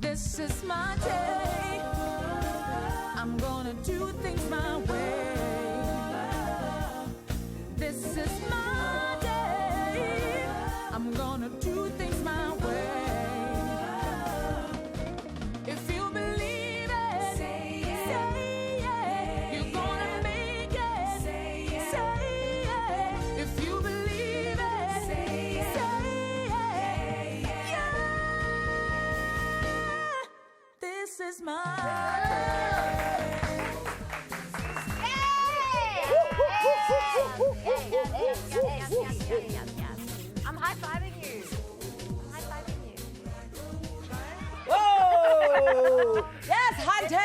This is my day. I'm gonna do things my way. This is my day. I'm gonna do things my way. If you believe it, say it. You're gonna make it. Say it. If you believe it, say it. Yeah. This is my I'm high-fiving you. Whoa! Yes, Hunter!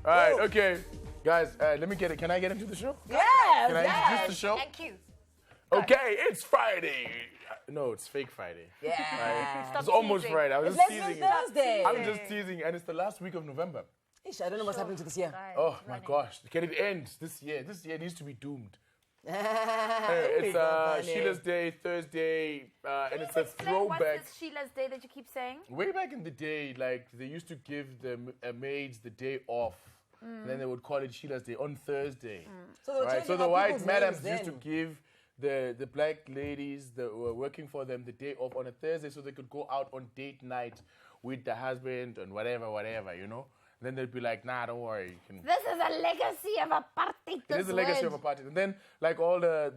All right, okay. Guys, let me get it. Can I get into the show? Yes! Can I introduce the show? Thank you. Okay, it's Friday. No, it's fake Friday. Yeah. It's almost teasing. Friday. I was It's just less than teasing. Thursday. I'm just teasing, and it's the last week of November. Ish, I don't know what's happening to this year. Oh my gosh. Can it end this year? This year needs to be doomed. It's Sheila's Day, Thursday, and it's a throwback. What's this Sheila's Day that you keep saying? Way back in the day, like, they used to give the maids the day off. And then they would call it Sheila's Day on Thursday. So they were Right? changing So the out white people's madams names used to then. give the black ladies that were working for them the day off on a Thursday so they could go out on date night with the husband and whatever, you know? And then they'd be like, nah, don't worry. You can. This is a legacy of a party. It is the legacy of a party. And then, like, all the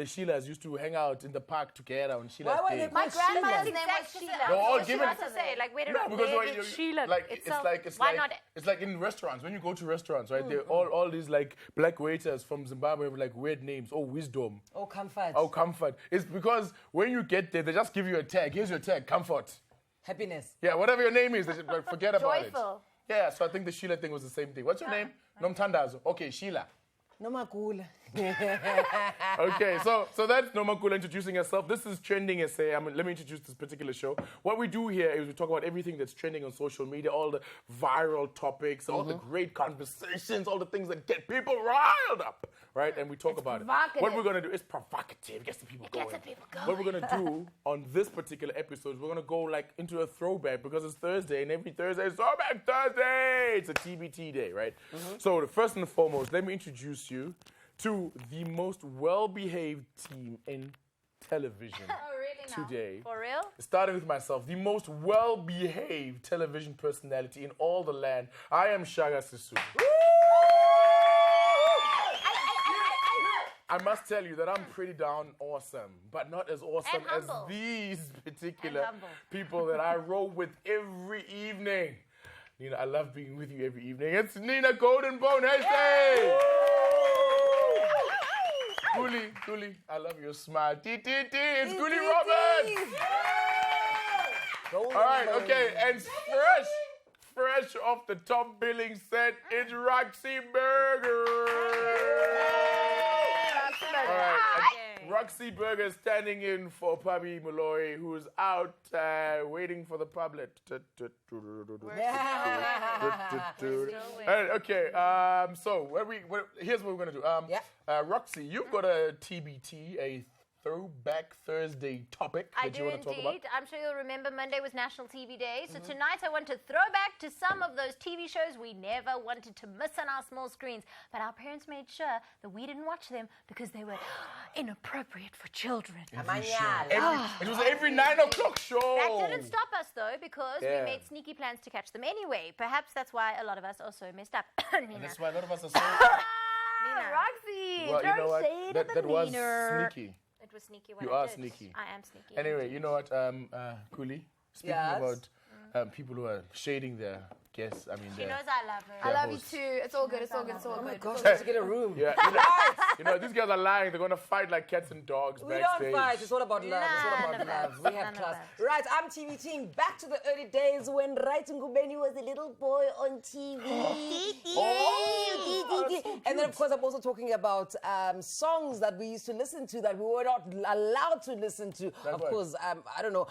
Sheilas used to hang out in the park together on Sheila's Why were Day. they My called grandmother's Sheila? name was Sheila. They're all What she given- wants to say, like, where did Sheila like itself? it's Why like not? it's like in restaurants when you go to restaurants, right? They're all these like black waiters from Zimbabwe with like weird names. Oh, wisdom. Oh, comfort. Oh, comfort. It's because when you get there, they just give you a tag. Here's your tag, comfort. Happiness. Yeah, whatever your name is, they should, like, forget about Joyful. it. Yeah, so I think the Sheila thing was the same thing. What's your name? Nomtandazo. Okay, Sheila. No makula. Okay, so that's Nomakula introducing herself. This is TrendingSA. Let me introduce this particular show. What we do here is we talk about everything that's trending on social media, all the viral topics, all the great conversations, all the things that get people riled up, right? And we talk about it. What we're going to do is provocative, gets the people going. What we're going to do on this particular episode, we're going to go like into a throwback because it's Thursday, and every Thursday is Throwback Thursday. It's a TBT day, right? So the first and foremost, let me introduce you to the most well-behaved team in television today. For real? Starting with myself, the most well-behaved television personality in all the land. I am Shaga Sisu. I must tell you that I'm pretty darn awesome, but not as awesome as these particular people that I roll with every evening. Nina, I love being with you every evening. It's Nina Goldenbone. Hey, Guli, I love your smile. It's Guli Roberts. All right, okay, and fresh off the top billing set, it's Roxy Burger. All right, and Roxy Burger standing in for Pabi Malloy, who's out waiting for the public. Okay, so here's what we're gonna do. Roxy, you've got a TBT, a Throwback Thursday topic I that do you want to talk about. indeed. I'm sure you'll remember Monday was National TV Day. So tonight I want to throw back to some of those TV shows we never wanted to miss on our small screens. But our parents made sure that we didn't watch them because they were inappropriate for children. It was every 9 o'clock show. That didn't stop us though because we made sneaky plans to catch them anyway. Perhaps that's why a lot of us also messed up. Nina. That's why a lot of us are so... Roxy, Well, you know what? shade That at the was Nina. sneaky. It was sneaky what You I are did. sneaky. I am sneaky. Anyway, you know what, Kuli? Speaking Yes? about people who are shading their guests, I mean, She knows I love her. I love you too. It's all good. It's all good. It's all good. Gosh, let's get a room. Yeah, you know, these guys are lying. They're going to fight like cats and dogs We backstage. don't fight. It's all about love. It's all None about of love. that. We have None of class. that. Right, I'm TV team. Back to the early days when Wright Ngubeni was a little boy on TV. And then, of course, I'm also talking about songs that we used to listen to that we were not allowed to listen to. Of course, I don't know.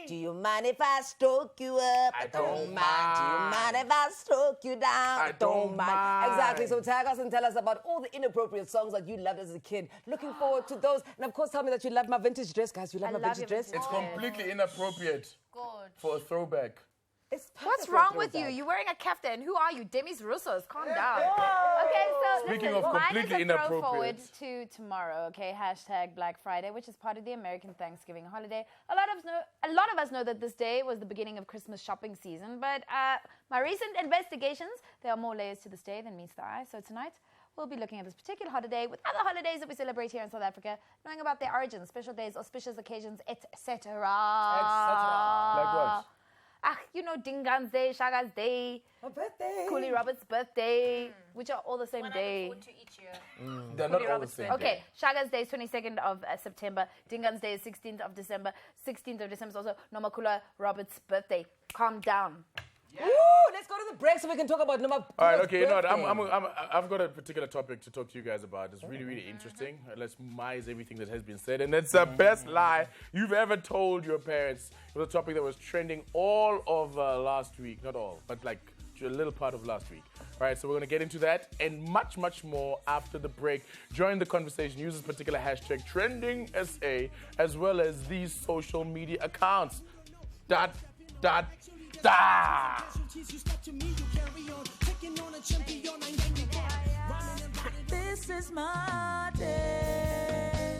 Do you mind if I stroke you up? I don't mind. Do you mind if I stroke you down. I don't mind. Exactly. So tag us and tell us about all the inappropriate songs that you loved as a kid. Looking forward to those. And of course, tell me that you love my vintage dress, guys. You love my love vintage your dress? vintage It's completely inappropriate Good. for a throwback. It's What's perfect wrong for a with you? throwback. You're wearing a kaftan. Who are you? Demis Roussos. Calm down. Okay, so Speaking listen, of mine completely is a throw inappropriate. forward to tomorrow, okay? Hashtag Black Friday, which is part of the American Thanksgiving holiday. A lot of us know that this day was the beginning of Christmas shopping season, but my recent investigations, there are more layers to this day than meets the eye. So tonight, we'll be looking at this particular holiday with other holidays that we celebrate here in South Africa, knowing about their origins, special days, auspicious occasions, etc. Like what? You know, Dingan's Day, Shaga's Day, My birthday. Cooley Roberts' birthday, which are all the same day. They're not all the same. Okay, Shaga's Day is 22nd of September. Dingan's Day is 16th of December. 16th of December is also Nomakula Roberts' birthday. Calm down. Woo, let's go to the break so we can talk about Noma. All right, okay, you know what? I've got a particular topic to talk to you guys about. It's really, really interesting. Let's minimize everything that has been said. And it's the best lie you've ever told your parents. It was a topic that was trending all of last week. Not all, but like a little part of last week. All right, so we're going to get into that and much, much more after the break. Join the conversation. Use this particular hashtag, TrendingSA, as well as these social media accounts. This is my day.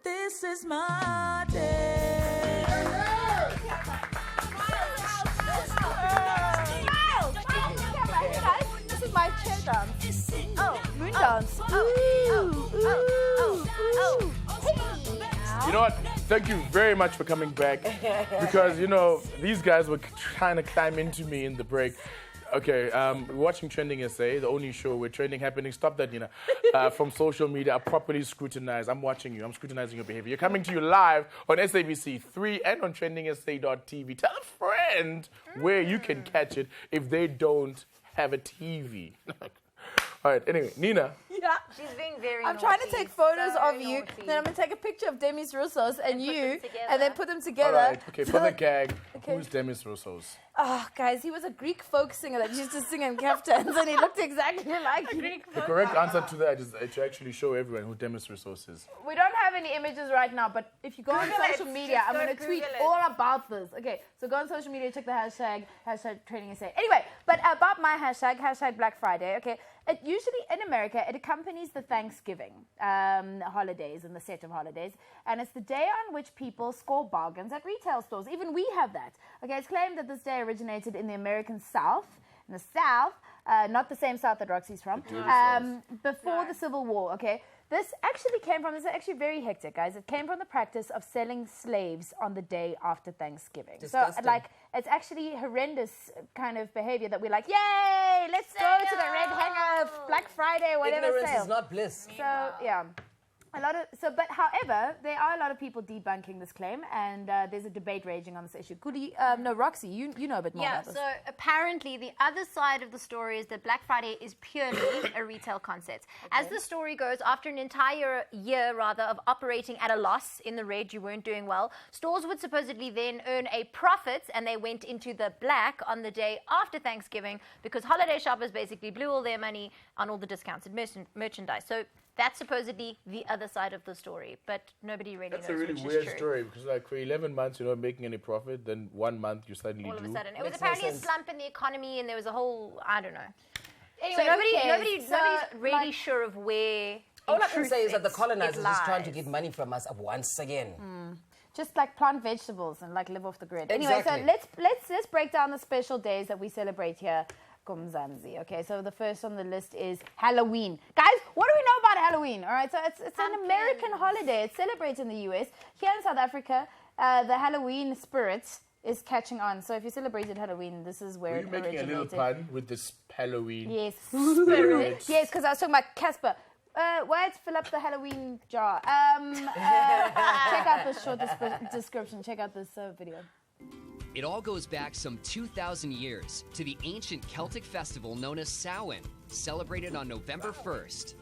This is my day. This is my chair dance. Oh, moon dance. You know what? thank you very much for coming back. Because, you know, these guys were trying to climb into me in the break. Okay, we're watching TrendingSA, the only show where trending happening. Stop that, Nina. From social media, are properly scrutinized. I'm watching you. I'm scrutinizing your behavior. You're coming to you live on SABC3 and on TrendingSA.tv. Tell a friend where you can catch it if they don't have a TV. All right, anyway, Nina. Yeah. She's being very I'm naughty. trying to take photos So of you. naughty. Then I'm going to take a picture of Demis Roussos and put you, them together. and then put them All together. right, okay, for the gag, Okay. who's Demis Roussos? Oh, guys, he was a Greek folk singer that used to sing in caftans, and he looked exactly like you. The correct answer to that is to actually show everyone who Demis Roussos is. We don't have any images right now, but if you go on Google it. social media, Just I'm go going to Google tweet it. all about this. Okay, so go on social media, check the hashtag TrendingSA. Anyway, but about my hashtag Black Friday, okay, it usually in America, it accompanies the Thanksgiving holidays and the set of holidays, and it's the day on which people score bargains at retail stores. Even we have that. Okay, it's claimed that this day originated in the American South, in the South, not the same South that Roxy's from, before the Civil War, okay? This is actually very hectic, guys. It came from the practice of selling slaves on the day after Thanksgiving. Disgusting. So, like, it's actually horrendous kind of behavior that we're like, yay, let's go to the Red Hanger, Black Friday, whatever Ignorance sale. is not bliss. So, yeah. But however, there are a lot of people debunking this claim, and there's a debate raging on this issue. Roxy, you know a bit more Yeah, about this. so apparently the other side of the story is that Black Friday is purely a retail concept. As the story goes, after an entire year, rather, of operating at a loss in the red, you weren't doing well, stores would supposedly then earn a profit, and they went into the black on the day after Thanksgiving because holiday shoppers basically blew all their money on all the discounted merchandise. So that's supposedly the other side of the story, but nobody really That's knows a really which weird is true. story because, like, for 11 months, you're not making any profit, then 1 month you suddenly All of do. a sudden. It was Makes no apparently a sense. slump in the economy, and there was a whole, I don't know. Anyway, So who cares? nobody's So, really like, sure of where. All in I can truth say is that the it colonizers are just trying to lies. get money from us once again. just like plant vegetables and like live off the grid. Exactly. Anyway, so let's break down the special days that we celebrate here. Kumzansi. Okay, so the first on the list is Halloween. Guys, what do we know about Halloween? All right, so it's an American holiday. It's celebrated in the US. Here in South Africa, the Halloween spirit is catching on. So if you celebrated Halloween, this is where Were you it making a originated. little pun with this Halloween? Yes, spirit. Yes, because I was talking about Casper. Words fill up the Halloween jar. Check out this short description. Check out this video. It all goes back some 2,000 years to the ancient Celtic festival known as Samhain, celebrated on November 1st.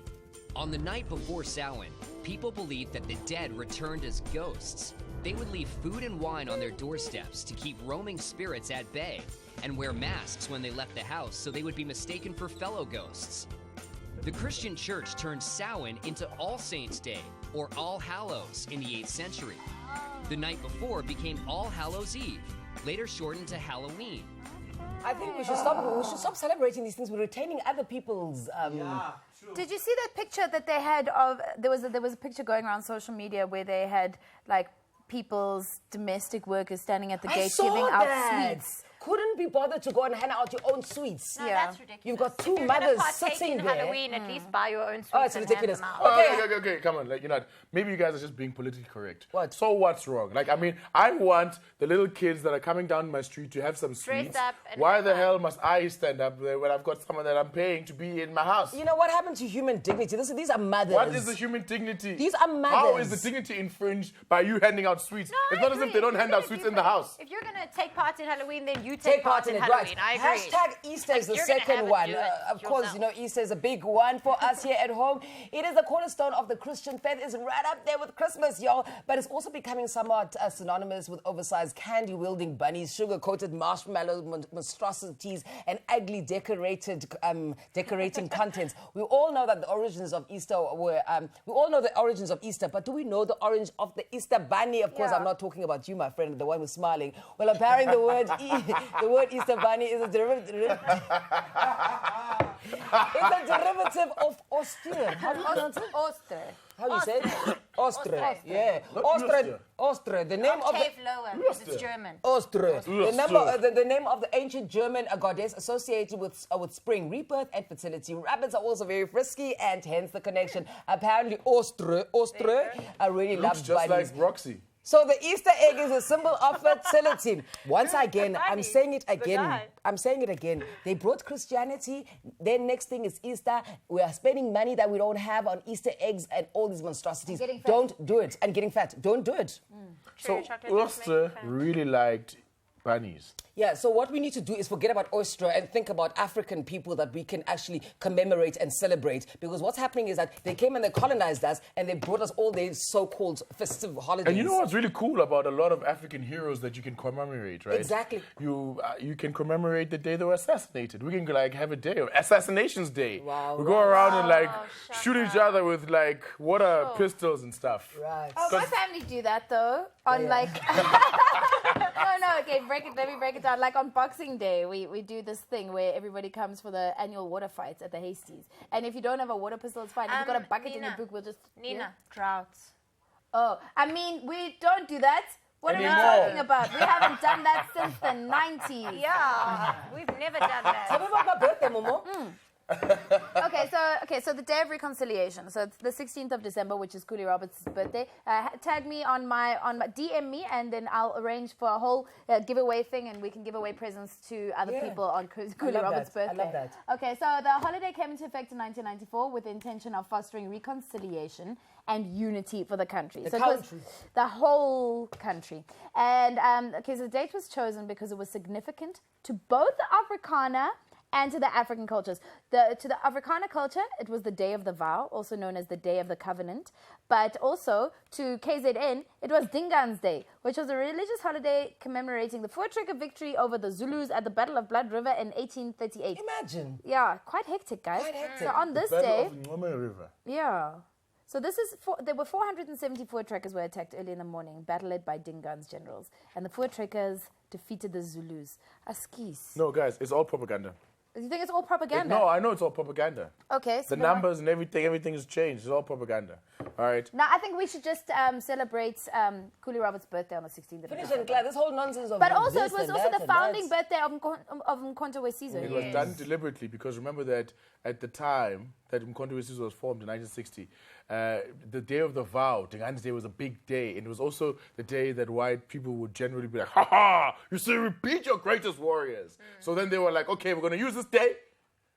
On the night before Samhain, people believed that the dead returned as ghosts. They would leave food and wine on their doorsteps to keep roaming spirits at bay, and wear masks when they left the house so they would be mistaken for fellow ghosts. The Christian church turned Samhain into All Saints' Day, or All Hallows, in the 8th century. The night before became All Hallows' Eve, later shortened to Halloween. I think we should stop celebrating these things. We're retaining other people's. Did you see that picture that they had of there was a picture going around social media where they had like people's domestic workers standing at the I gate saw giving out that. sweets. Couldn't be bothered to go and hand out your own sweets. No, Yeah. that's ridiculous. You've got If two you're gonna mothers partake sitting in there. Halloween, at least buy your own sweets Oh, it's and ridiculous. hand them out. Okay. Okay, come on. Like, you know, maybe you guys are just being politically correct. What? So what's wrong? Like, I mean, I want the little kids that are coming down my street to have some Dress sweets. up and Why have the fun. hell must I stand up there when I've got someone that I'm paying to be in my house? You know what happened to human dignity? These are mothers. What is the human dignity? These are How is mothers. the dignity infringed by you handing out sweets? No, It's I not as if agree. they don't If hand you're out gonna sweets do in the that- house. If you're going to take part in Halloween, then you Take part in in it, Halloween. right? I agree. Hashtag Easter is the you're gonna have second it, one. do it Of course, yourself. you know, Easter is a big one for us here at home. It is the cornerstone of the Christian faith. It's right up there with Christmas, y'all. But it's also becoming somewhat synonymous with oversized candy-wielding bunnies, sugar-coated marshmallow monstrosities, and ugly decorating contents. We all know that the origins of Easter were. We all know the origins of Easter, but do we know the origin of the Easter bunny? Of course, Yeah. I'm not talking about you, my friend, the one who's smiling. Well, apparently the word the word Easter bunny is a derivative. It's a derivative of Austrian. How do you pronounce it? Oster. How do you say it? Austria. Yeah. Not Austria. Austria. Austria. The name of the Octave lower, because it's German. Austria. Austria. The name of the ancient German goddess associated with spring, rebirth, and fertility. Rabbits are also very frisky, and hence the connection. Apparently, Austria really Looks loves just bunnies. like Roxy. So the Easter egg is a symbol of fertility. Once again, I'm funny. saying it again. God. I'm saying it again. They brought Christianity. Then next thing is Easter. We are spending money that we don't have on Easter eggs and all these monstrosities. Getting fat. Don't do it. And getting fat. Don't do it. So chocolate does make you Oyster fat. really liked bunnies. Yeah, so what we need to do is forget about Oyster and think about African people that we can actually commemorate and celebrate. Because what's happening is that they came and they colonized us and they brought us all these so-called festive holidays. And you know what's really cool about a lot of African heroes that you can commemorate, right? Exactly. You can commemorate the day they were assassinated. We can like have a day of Assassinations Day. Wow, We go right. around and like shut shoot each other with like water pistols and stuff. Right. Oh, my family do that though. On Yeah. like, no, okay, let me break it down. Like on Boxing Day, we do this thing where everybody comes for the annual water fights at the Hasties. And if you don't have a water pistol, it's fine. If you've got a bucket in your Nina. book, we'll just. Nina, droughts. Oh, I mean, we don't do that. What are we Anymore. talking about? We haven't done that since the 90s. Yeah, we've never done Tell me that. about my birthday, Momo. Okay, so the Day of Reconciliation. So it's the 16th of December, which is Cooley Roberts' birthday. Tag me on my DM me, and then I'll arrange for a whole giveaway thing, and we can give away presents to other Yeah. people on Cooley love Roberts' that. I birthday. love that. Okay, so the holiday came into effect in 1994 with the intention of fostering reconciliation and unity for the country. The so it was country. the whole country. And okay, so the date was chosen because it was significant to both the Afrikaner and to the African cultures. To the Afrikaner culture, it was the Day of the Vow, also known as the Day of the Covenant. But also to KZN, it was Dingaan's Day, which was a religious holiday commemorating the Voortrekker victory over the Zulus at the Battle of Blood River in 1838. Imagine. Yeah, quite hectic, guys. Quite hectic. So on this Battle day, of Ngubeni River. yeah. So this is there were 474 trekkers were attacked early in the morning, battle led by Dingaan's generals, and the 4 trekkers defeated the Zulus. Askis. No, guys, it's all propaganda. You think it's all propaganda? No, I know it's all propaganda. Okay. So The numbers and everything has changed. It's all propaganda. All right. Now I think we should just celebrate Cooley Roberts' birthday on the 16th of Finish December. and clear. This whole nonsense of But also, this it was and also that the and founding that. birthday of Mkhonto Wesizwe. It was done deliberately because remember that at the time that Mkhonto Wesizwe was formed in 1960, the Day of the Vow, Dingaan's Day, was a big day. And it was also the day that white people would generally be like, ha ha, you see, repeat your greatest warriors. So then they were like, okay, we're going to use this day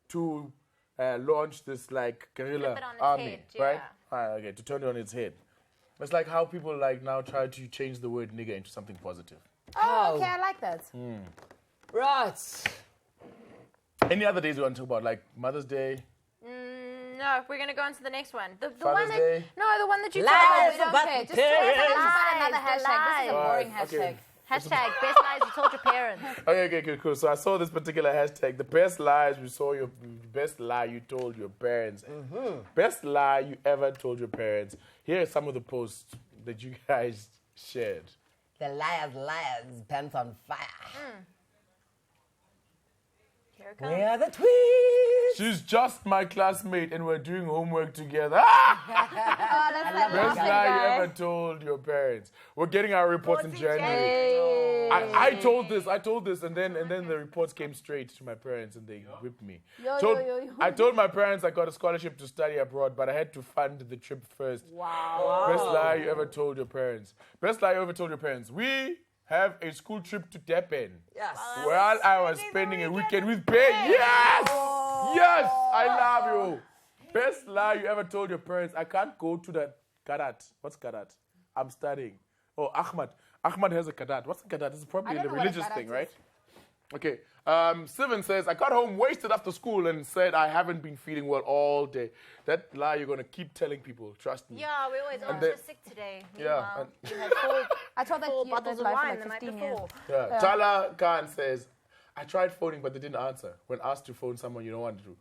to launch this like guerrilla Flip it on its army, head, right? yeah. Okay, to turn it on its head. It's like how people like now try to change the word nigger into something positive. Oh, okay, I like that. Right. Any other days you want to talk about, like Mother's Day? No, we're gonna go on to the next one. The one Father's that Day? the one that you Lies told us. We don't about care. the Just tell us parents. about another Lies, the hashtag. This is a lies. boring Alright, hashtag. okay. Hashtag best lies you told your parents. Okay, cool. So I saw this particular hashtag, the best lies you saw your best lie you told your parents. Best lie you ever told your parents. Here are some of the posts that you guys shared. The liars, pants on fire. Here it comes. Where are the tweets? She's just my classmate and we're doing homework together. Oh, that's that Best laughing lie you guy. ever told your parents. We're getting our reports in Reports in January. Hey. I told this, and then the reports came straight to my parents, and they whipped me. Yo. I told my parents I got a scholarship to study abroad, but I had to fund the trip first. Wow. Best lie you ever told your parents. Best lie you ever told your parents. We have a school trip to Durban. Yes. While I was spending a weekend with Ben. Yes! Yes! I love you. Best lie you ever told your parents. I can't go to the Kadat. What's Kadat? I'm studying. Oh, Ahmad. Ahmad has a Kadat. What's a Kadat? It's probably I a don't know what a religious Kadat thing, is. right? Okay. Sivan says, I got home wasted after school and said I haven't been feeling well all day. That lie you're going to keep telling people. Trust me. Yeah, we always And you're then- sick today. Yeah, Meanwhile, and- you had I told that four you bottles of life for wine like the night 15 years. before. Yeah. Tala Khan says, I tried phoning, but they didn't answer. When asked to phone someone you don't want to.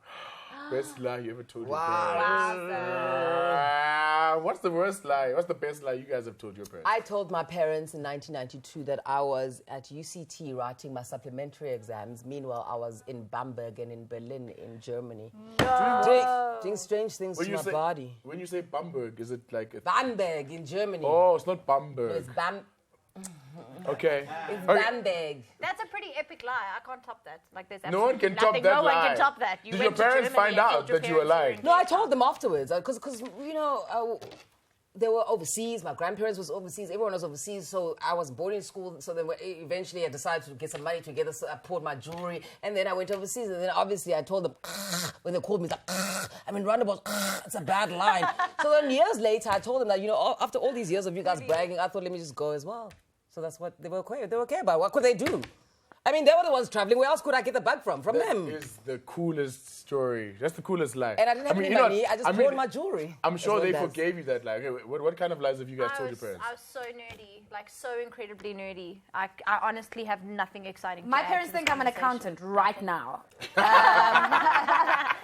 Best lie you ever told your parents. What's the worst lie? What's the best lie you guys have told your parents? I told my parents in 1992 that I was at UCT writing my supplementary exams. Meanwhile, I was in Bamberg and in Berlin in Germany. Doing strange things to my body. When you say Bamberg, is it like a... Bamberg in Germany. Oh, it's not Bamberg. It's Okay. It's Okay. Bamberg. That's a pretty epic lie. I can't top that. Like there's No one can absolutely top nothing. that No one lie. can top that. You Did went your to parents Germany find and out told your that you were parents lying? No, I told them afterwards because they were overseas. My grandparents was overseas. Everyone was overseas. So I was boarding school. So then eventually I decided to get some money together. So I poured my jewelry. And then I went overseas. And then obviously I told them, when they called me, it's like, I mean, roundabout, it's a bad line. So then years later, I told them that, you know, after all these years of you guys bragging, I thought, let me just go as well. So that's what they were okay about. What could they do? I mean, they were the ones traveling. Where else could I get the bug from? From them. That is the coolest story. That's the coolest lie. And I didn't have any money. I just poured my jewelry. I'm sure they That's what it forgave you that lie. Okay, what kind of lies have you guys told your parents? I was so nerdy, like so incredibly nerdy. I honestly have nothing exciting. My to add parents to this think I'm an conversation. accountant right now.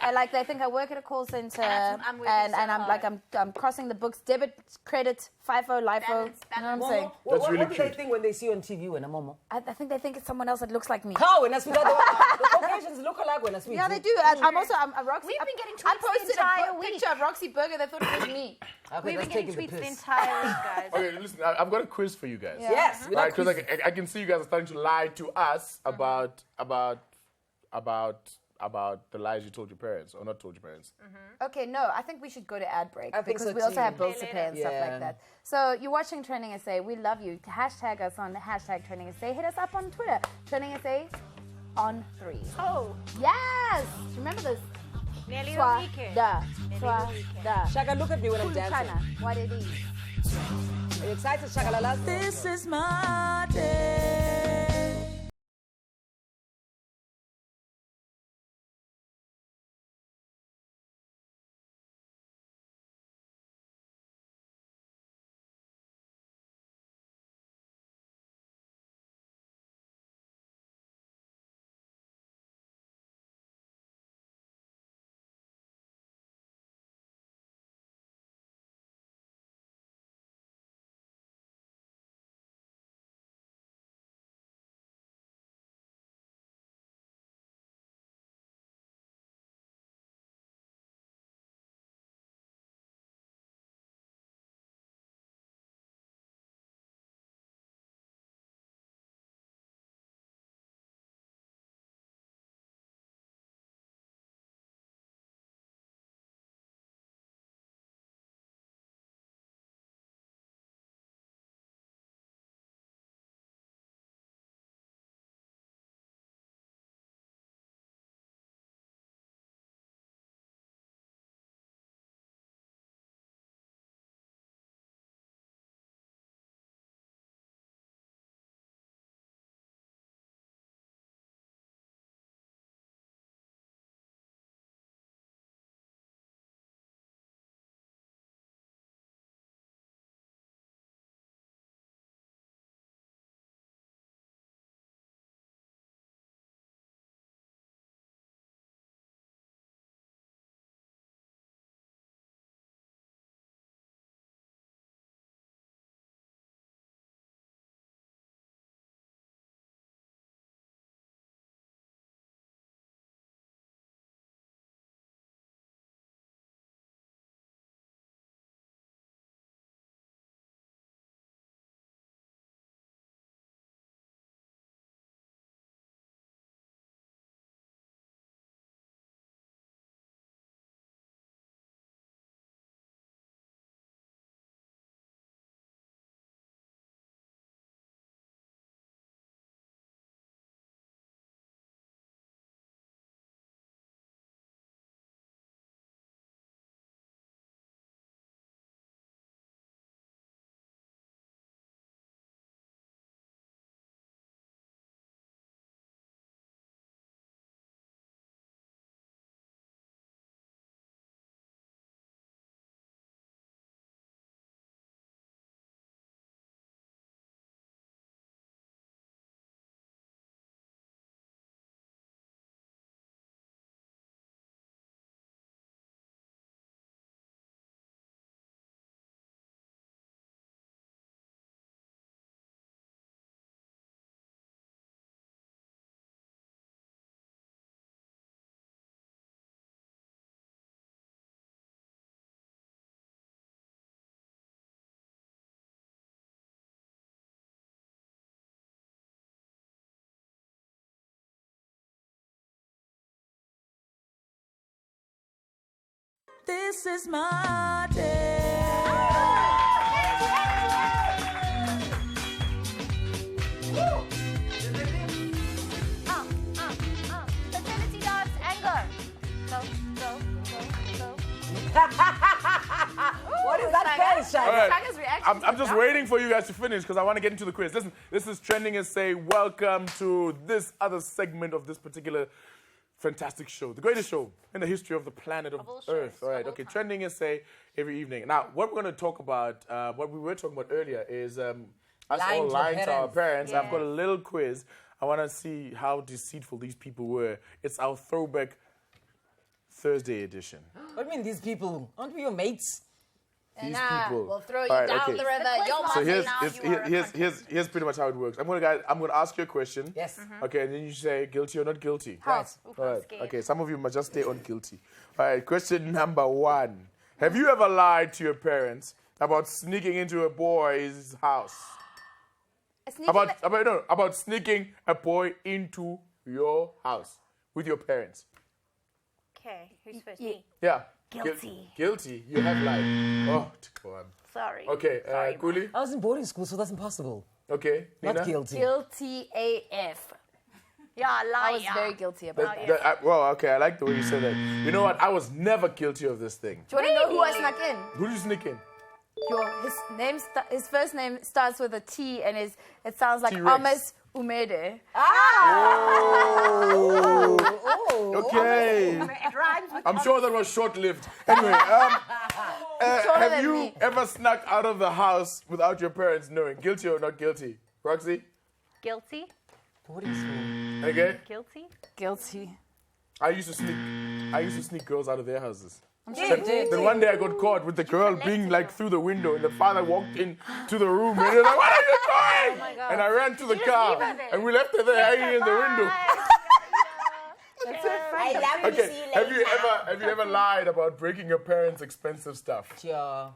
And like they think I work at a call center, I'm working and so I'm hard. like I'm crossing the books, debit, credit, FIFO, LIFO. Balance, You know what I'm saying? That's really what do they cute. think when they see you on TV when I'm Momo? I think they think it's someone else that looks like me. How? When I speak, the Caucasians look alike when I speak. Yeah, they do. I'm also a Roxy. We've been getting I tweets the posted entire a week. picture of Roxy Burger. They thought it was me. Okay, We've been that's getting taking tweets the piss. entire week, guys. Okay, listen, I've got a quiz for you guys. Yes, we Right, like because quizzes. I can see you guys are starting to lie to us about the lies you told your parents, or not told your parents. Okay, no, I think we should go to ad break I think because so we also too. have bills to pay and stuff Yeah. like that. So you're watching Trending SA. We love you. Hashtag us on the hashtag Trending SA. Hit us up on Twitter. Trending SA on 3. Oh, Yes! Remember this? nearly the Twa, weekend. da, Nearly twa, the weekend. da. Shaka, look at me when I'm Cool dancing. China, what it is. Are you excited, Shaka Lala? This is my day. This is my day. I'm just waiting for you guys to finish because I want to get into the quiz. Listen, this is TrendingSA. Welcome to this other segment of this particular fantastic show, the greatest show in the history of the planet of all Earth. shows, All right, of all okay, time. TrendingSA every evening. Now, what we're going to talk about, what we were talking about earlier is us Lying all to lying to our parents. Yeah. I've got a little quiz. I want to see how deceitful these people were. It's our throwback Thursday edition. What do you mean these people? Aren't we your mates? These Nah, people. we'll throw you All right, down okay. the river. You're So Martin, here's pretty much how it works. I'm gonna ask you a question. Yes. Okay, and then you say guilty or not guilty. Right. Oof, All I'm right. scared. Okay, some of you must just stay on guilty. All right, question number 1. Have you ever lied to your parents about sneaking into a boy's house? About sneaking a boy into your house with your parents? Okay, who's first? Yeah. Me. Yeah. Guilty. Guilty. You have lied. Oh, God. Sorry. Okay, Sorry, Kuli. I was in boarding school, so that's impossible. Okay, Nina. Not guilty. Guilty AF. Yeah, I lie. was very guilty about it. Well, okay, I like the way you said that. You know what? I was never guilty of this thing. Do you want to know who I snuck in? Who did you sneak in? His first name starts with a T and it sounds like T-Rex. Amos Umede. Okay. It rhymes with I'm sure that was short-lived. Anyway, Shorter have than you me. ever snuck out of the house without your parents knowing? Guilty or not guilty? Roxy? guilty. Boarding school. Okay. Guilty. Guilty. I used to sneak girls out of their houses. Did. Then one day I got caught with the girl being like through the window, and the father walked in to the room and he was like, "What are you doing?" And I ran to the car, leave her there. and we left her there hanging in the window. I love Okay. Have you ever lied about breaking your parents' expensive stuff? Yeah.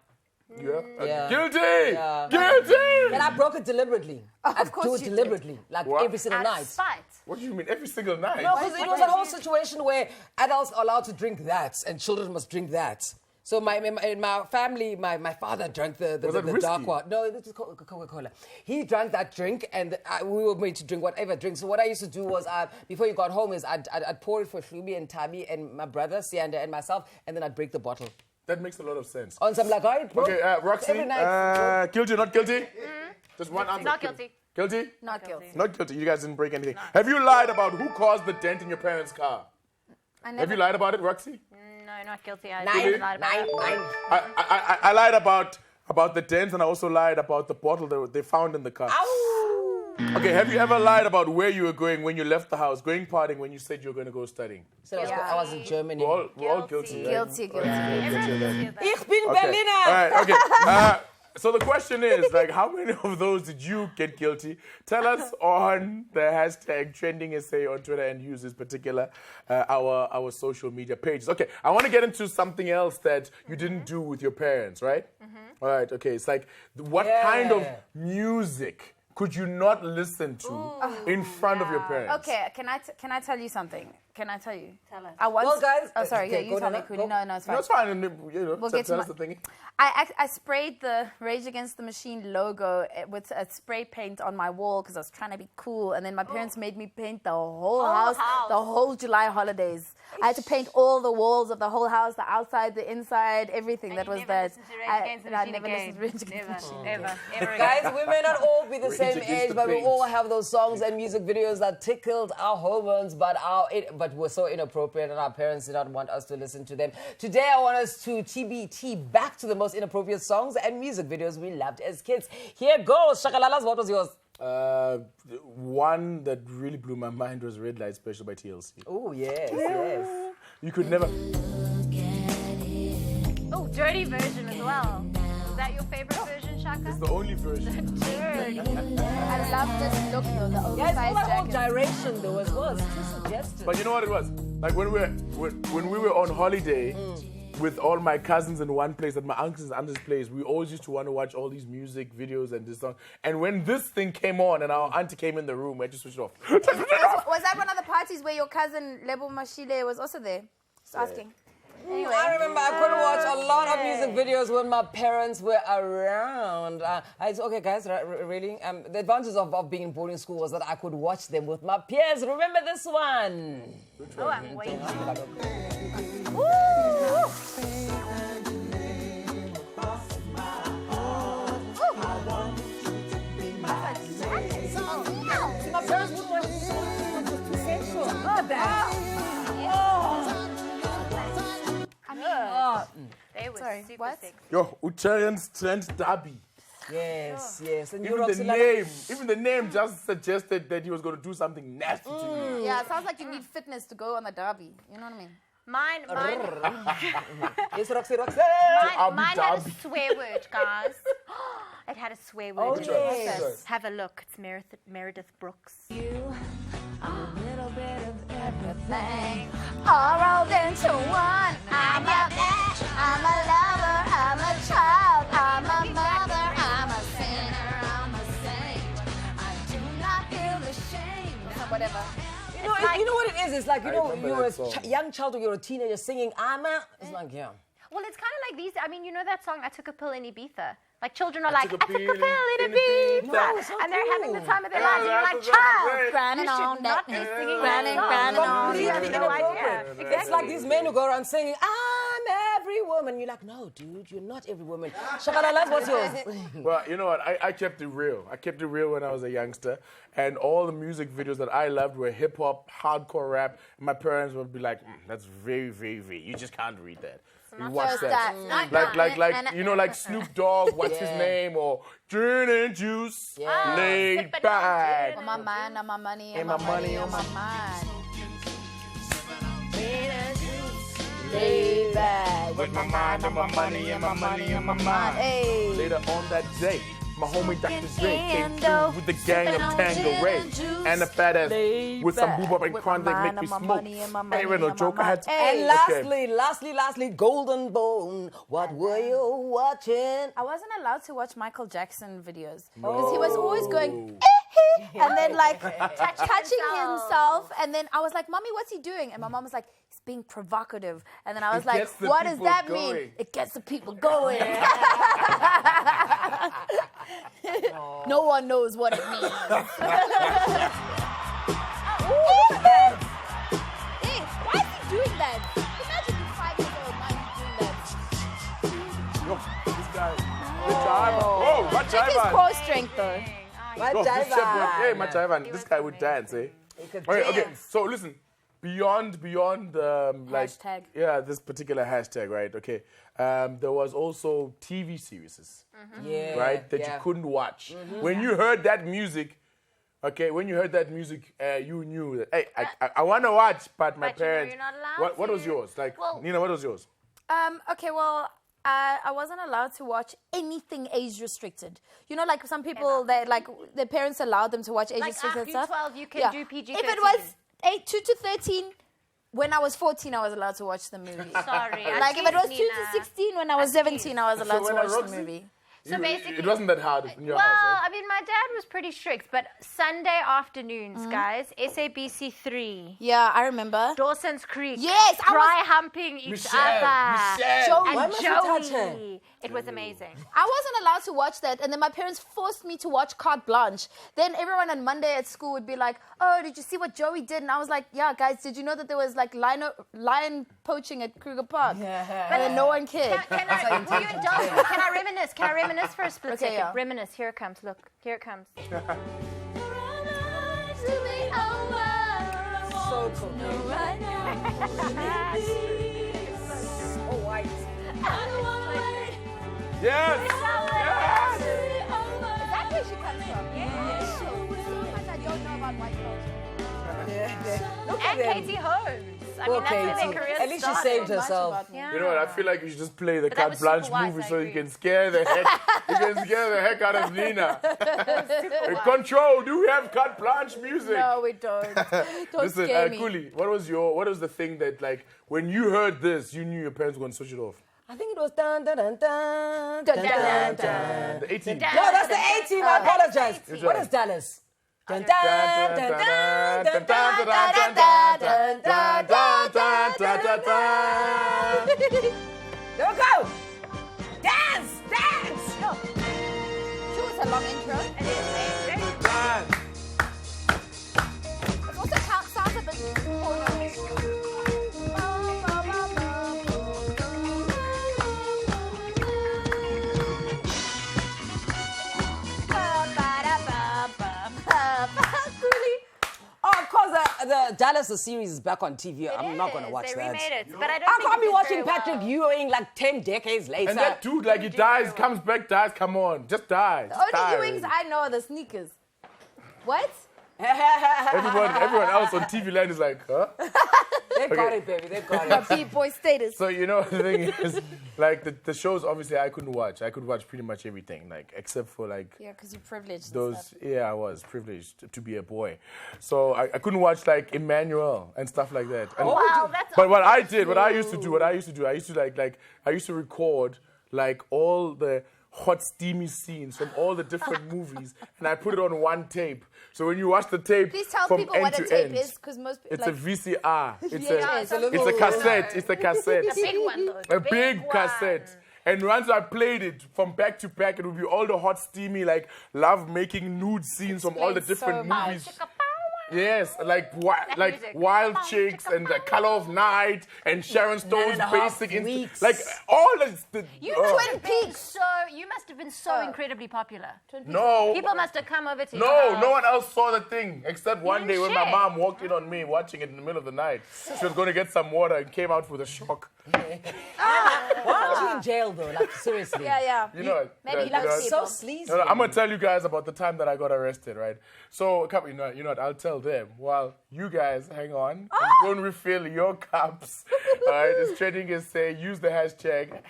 Yeah. Yeah. Guilty. Yeah. Guilty. And I broke it deliberately. I course do it you did. deliberately, like What? every single Out night. of spite. What do you mean? Every single night? No, because it was a whole situation where adults are allowed to drink that and children must drink that. So in my family, my father drank the Was that whiskey? dark one. No, this is Coca-Cola. He drank that drink, and we were made to drink whatever drink. So what I used to do was, before you got home, is I'd pour it for Shlubi and Tabi and my brother, Sianda, and myself, and then I'd break the bottle. That makes a lot of sense. On some like, all right, bro. Okay, Roxy, Every night. guilty or not guilty? Just one answer. Not guilty. Guilty? Not guilty. Not guilty. You guys didn't break anything. Have you lied about who caused the dent in your parents' car? I Have you lied about it, Roxy? No, not guilty. I Nine, didn't lie about it. nine. I lied about the dents, and I also lied about the bottle that they found in the car. Okay, have you ever lied about where you were going when you left the house, going partying when you said you were going to go studying? So I was in Germany. We're all guilty. Right? Guilty. Ich bin Okay. Berliner. All right, okay. So the question is, like, how many of those did you get guilty? Tell us on the hashtag TrendingSA on Twitter and use this particular our social media pages. Okay, I want to get into something else that you didn't do with your parents, right? All right, okay. It's like, what kind of music could you not listen to in front of your parents? Okay, can I tell you something? Can I tell you? Tell us. I once, Well, guys, oh, sorry. okay, Yeah, go you tell me, Nana, Kuni. go. No, it's fine. That's fine. And, We'll get to tell us my- the thing. I sprayed the Rage Against the Machine logo with a spray paint on my wall because I was trying to be cool. And then my parents made me paint the whole house, the whole July holidays. I had to paint all the walls of the whole house, the outside, the inside, everything that was there. I never listened to Rage Against the Machine. Ever Guys, we may not all be the same Against age, the but we Paint. all have those songs and music videos that tickled our hormones, but were so inappropriate, and our parents did not want us to listen to them. Today, I want us to TBT back to the most inappropriate songs and music videos we loved as kids. Here goes. Shakalalas, what was yours? One that really blew my mind was Red Light Special by TLC. Oh, yes, yes. You could never. Oh, dirty version as well. Is that your favorite version, Shaka? It's the only version. Dirty. I love this look though, the Guys, all oversized that whole jacket. gyration though as well. It's too suggestive. But you know what it was? Like when we were on holiday with all my cousins in one place, at my uncle's and auntie's place, we always used to want to watch all these music videos and this song. And when this thing came on and our auntie came in the room, I just switched it off. Was that one of the parties where your cousin Lebo Mashile was also there? Just asking. Anyway. I remember I couldn't watch a lot of music videos when my parents were around. Okay, guys, really? The advantage of being in boarding school was that I could watch them with my peers. Remember this one? Oh, I'm waiting. that. They were Sorry, super what? sexy. Yo, Uchayan's Trend Derby. Yes, yes. And Even you're the name just suggested that he was going to do something nasty to you. Yeah, it sounds like you need fitness to go on the derby. You know what I mean? Mine Yes, Roxy. mine had a swear word, guys. It had a swear word. Oh, in it. yes. Have a look. It's Meredith Brooks. All rolled into one. I'm a lover, I'm a child, I'm a mother, I'm a sinner, I'm a saint. I do not feel ashamed. Whatever. You know what it is? It's like, you I know, remember you're a that song. young child or you're a teenager singing, I'm a... It's like, yeah. Well, it's kind of like these. I mean, you know that song, I Took a Pill in Ibiza? Like, children are like, I took a took a pill pill in in Ibiza. Ibiza. So And they're having the cool. time of their lives. And you're like, that's child, right. Grinding you should on not that. be singing Grinding, that grinding song. on. You have Completely no idea. inappropriate. It's like these men who go around singing, I'm every woman. You're like, no, dude, you're not every woman. Shakalalas, what's yours? Well, you know what? I kept it real. I kept it real when I was a youngster. And all the music videos that I loved were hip hop, hardcore rap. My parents would be like, that's very, very, very. You just can't read that. You watch just that. that. Like, you know, like Snoop Dogg, what's his name? Or gin and juice, laid Sip it back. On my mind, on my money, And my money on on my my- mind. Lay back. With my mind on my money and my money on my mind. Hey. Later on that day, my homie Dr. Dre came through with the gang of Tango Ray and the fat ass with some boob and With crowd my that make mind me on my smoke. money and my Hey, money when no and my joke, I had to. money. And Okay. lastly, Golden Bone. What were you watching? I wasn't allowed to watch Michael Jackson videos because he was always going and then like touching himself, and then I was like, "Mommy, what's he doing?" And my mom was like, "He's being provocative." And then I was It like, gets the "What does people that going." mean?" It gets the people going. No one knows what it means. Hey, why is he doing that? Imagine he's 5 years old, now he's doing that. Yo, this guy. Oh, what Check his Ivan? core strength though. What No, this chef would, diver? hey, Mach Ivan, this guy would dance, eh? He could Okay, dance. so listen, beyond like Hashtag. this particular hashtag, right? Okay, there was also TV series, Yeah. right, that you couldn't watch. When you heard that music, you knew that. Hey, I want to watch, but my But you know parents. you're not allowed What was to. yours? Like, Well- Nina, what was yours? Okay, well, I wasn't allowed to watch anything age restricted. You know, like some people, they like their parents allowed them to watch age Like, restricted you're stuff. 12, you can do PG-13. If it was 2 to 13, when I was 14, I was allowed to watch the movie. Sorry. Like if it was 2 to Nina. 16, when I was 17, I was allowed to when I watch wrote the movie. So basically, it wasn't that hard in your well, house, I mean, my dad was pretty strict, but Sunday afternoons, guys, SABC 3, Yeah, I remember. Dawson's Creek, Yes, I dry humping each Michelle, other, Joey. Why and must you touch her? Joey. It was amazing. I wasn't allowed to watch that, and then my parents forced me to watch Carte Blanche. Then everyone on Monday at school would be like, "Oh, did you see what Joey did?" And I was like, "Yeah, guys, did you know that there was like lion poaching at Kruger Park?" And then no one cared. Will you indulge me? Can I reminisce? Can I reminisce for a split Okay, second? yeah. Reminisce. Here it comes. Look, here it comes. So cool. Oh, white. Yes! Is that where she comes from? Yes. So much I don't know about white culture. Look at And them. Katie Holmes. I Poor mean, that's where Katie. their career At least she started. saved herself. Yeah. You know what? I feel like you should just play the that Carte was super Blanche wise, movie I so you agree. can scare the heck. You can scare the heck out of Nina. Hey, Control, do we have Carte Blanche music? No, we don't. Don't Listen, scare me. Kuli, what was the thing that, like, when you heard this, you knew your parents were going to switch it off? I think it was dun dun dun dun Dun, dun dun, dun dun. The 18. No, that's the 18. I apologize. What is Dallas? Dun dun dun dun dun dun dun dun dun dun dun dun. There we go. Dance, dance. Sure, it's a long intro. It is, eh? It also sounds a bit porno-ish. Oh, cause the Dallas the series is back on TV. I'm not gonna watch They that. remade it, but I don't I think can't it be did watching very Patrick well. Ewing like 10 decades later. And that dude, like, he dies, comes back, dies. Come on, just die. The Just die only Ewings already. I know are the sneakers. What? Everyone else on TV land is like, huh? They got it, baby. They got it. B-boy status. So, you know, the thing is, like, the shows, obviously, I couldn't watch. I could watch pretty much everything, like, except for, like, Yeah, because you're privileged. those. Yeah, I was privileged to be a boy. So I couldn't watch, like, Emmanuel and stuff like that. And, Wow, that's but what I did, what I used to do, I used to, I used to record, like, all the hot, steamy scenes from all the different movies, and I put it on one tape. So when you watch the tape Please tell from people end what a to tape end, is, because most people it's a VCR. It's Yeah, it's a it's a cassette. It's a cassette. A big one, though. A big one. cassette. And once I played it from back to back, it would be all the hot, steamy, like love-making nude scenes from all the Explains so different much. movies. Yes, like music. Wild Chicks and The Color of Night and Sharon Stone's 9.5 Basic Instinct. weeks. Like all of the. You oh. must have been you must have been so incredibly popular. No. People must have come over to you. No, no one else saw the thing except one didn't day when my share. mom walked in on me watching it in the middle of the night. She was going to get some water and came out with a shock. Why aren't you in jail though? Like seriously. Yeah. You know, Maybe you loves know, people. So sleazy. No, I'm gonna tell you guys about the time that I got arrested, right? So, you know what? I'll tell them while you guys hang on and go and refill your cups. All right, it's TrendingSA. Use the hashtag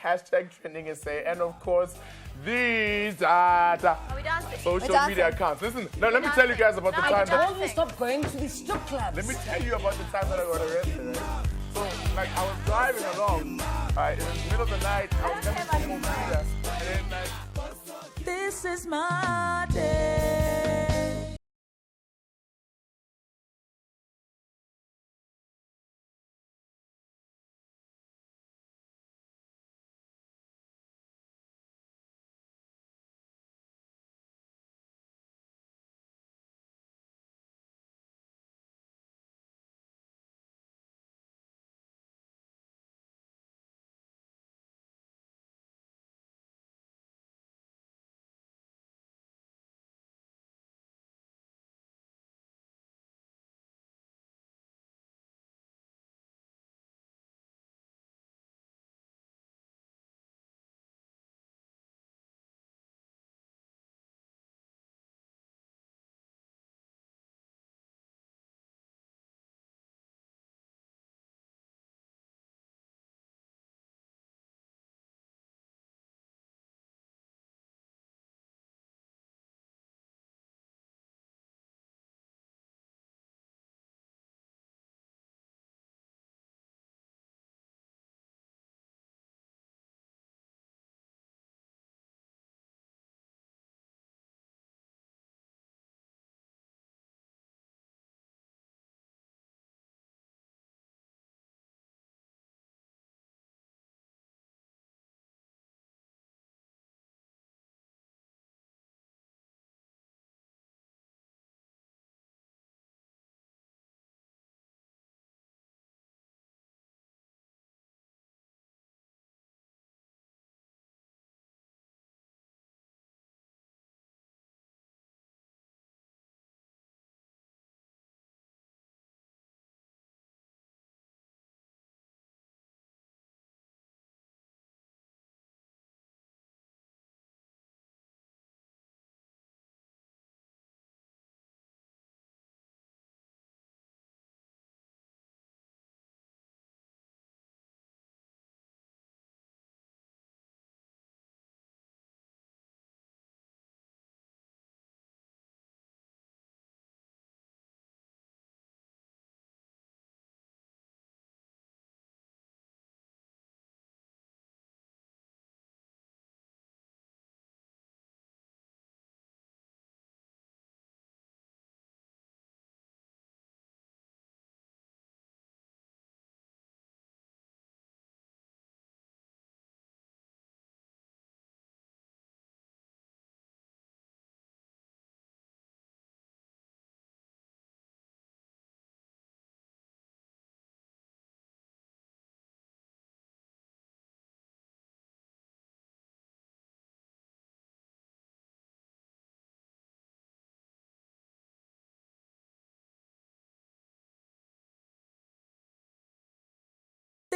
TrendingSA, and of course, these are the Are we dancing? social dancing. media accounts. Listen, now let me tell you guys about the No, time we're that. Why don't we stop going to these strip clubs? Let me tell you about the time that I got arrested. Right? So, like, I was driving along. All right, in the middle of the night, I was getting some computer, and then like. This is my day.